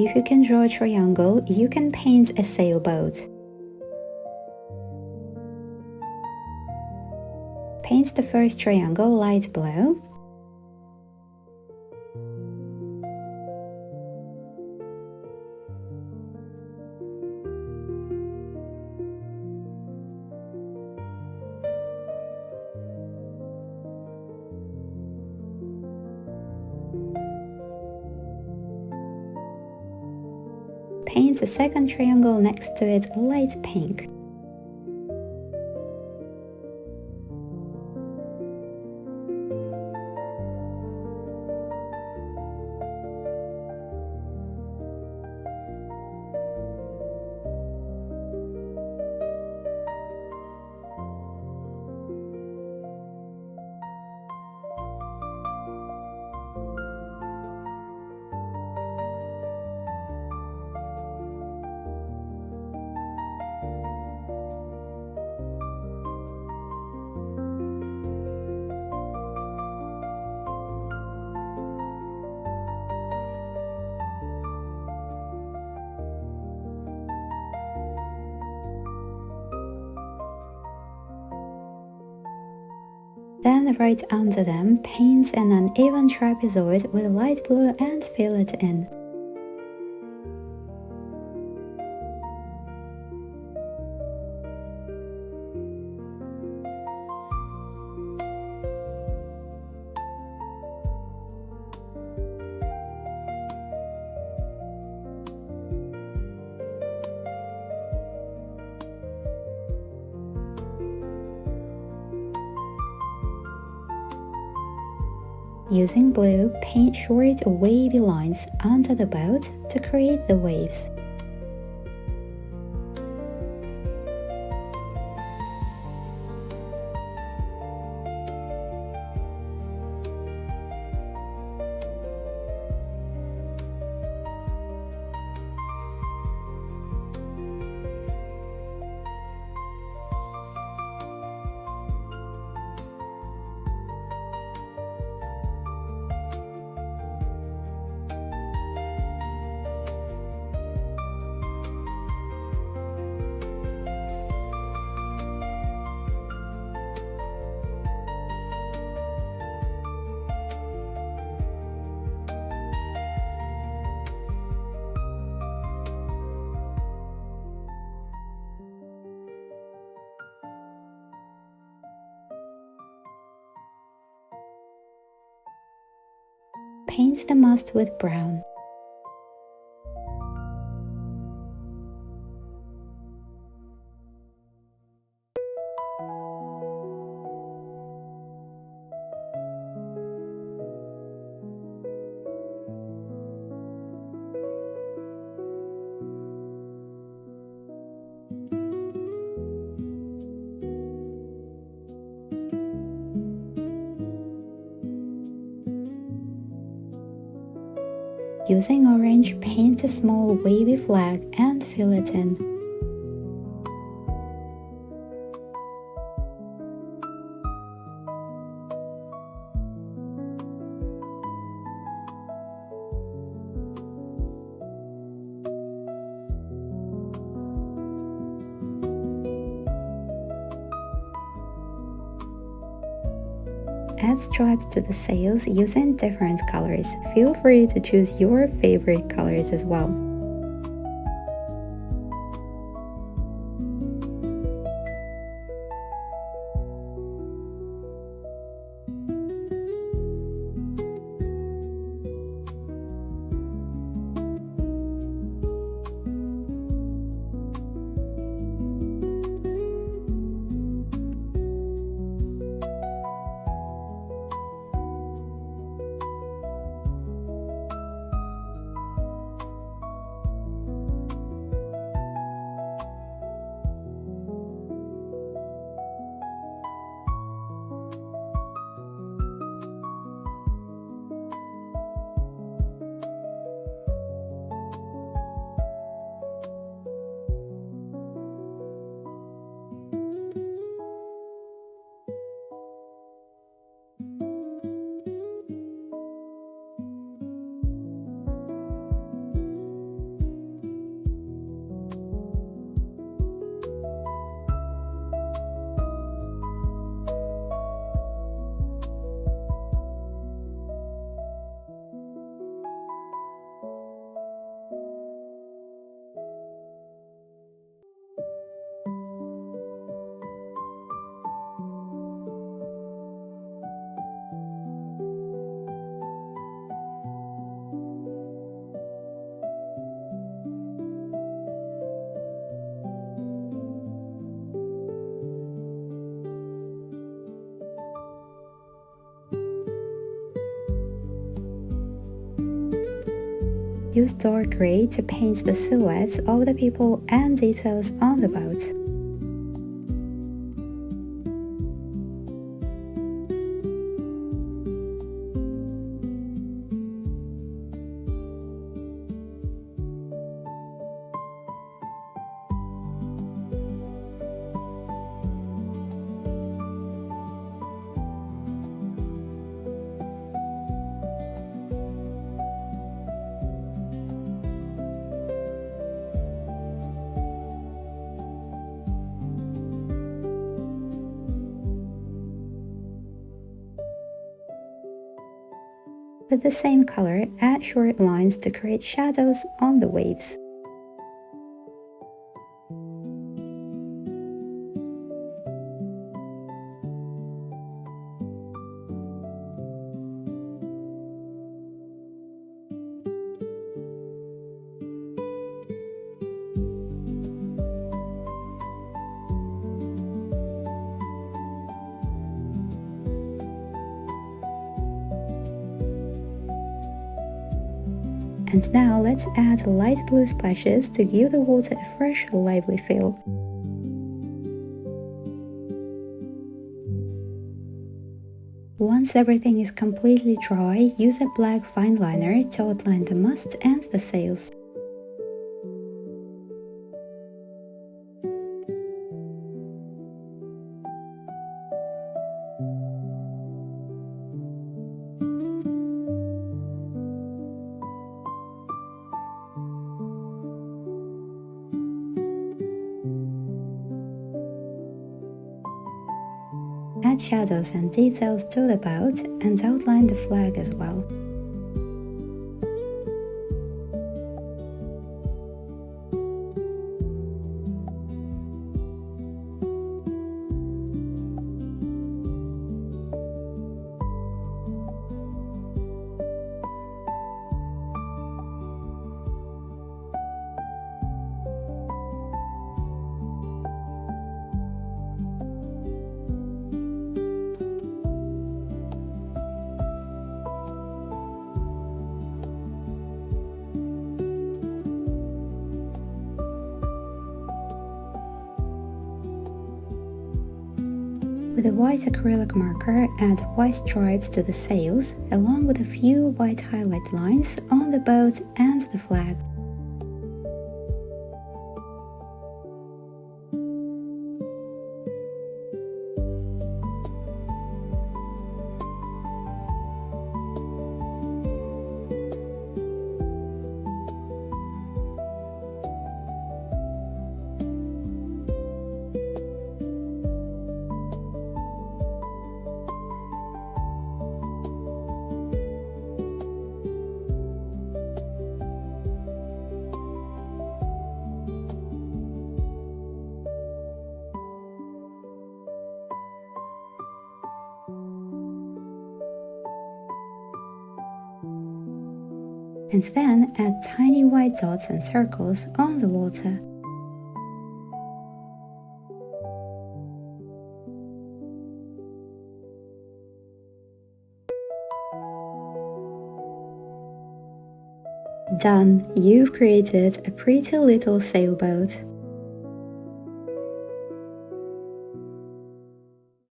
if you can draw a triangle, you can paint a sailboat. Paint the first triangle light blue. Paint a second triangle next to it light pink. Then right under them, paint an uneven trapezoid with light blue and fill it in. Using blue, paint short wavy lines onto the boat to create the waves. Paint the mast with brown. Using orange, paint a small wavy flag and fill it in. Add stripes to the sails using different colors. Feel free to choose your favorite colors as well. Use dark gray to paint the silhouettes of the people and details on the boat. With the same color, add short lines to create shadows on the waves. And now let's add light blue splashes to give the water a fresh, lively feel. Once everything is completely dry, use a black fine liner to outline the mast and the sails. Add shadows and details to the boat and outline the flag as well. With a white acrylic marker, add white stripes to the sails, along with a few white highlight lines on the boat and the flag. And then add tiny white dots and circles on the water. Done! You've created a pretty little sailboat.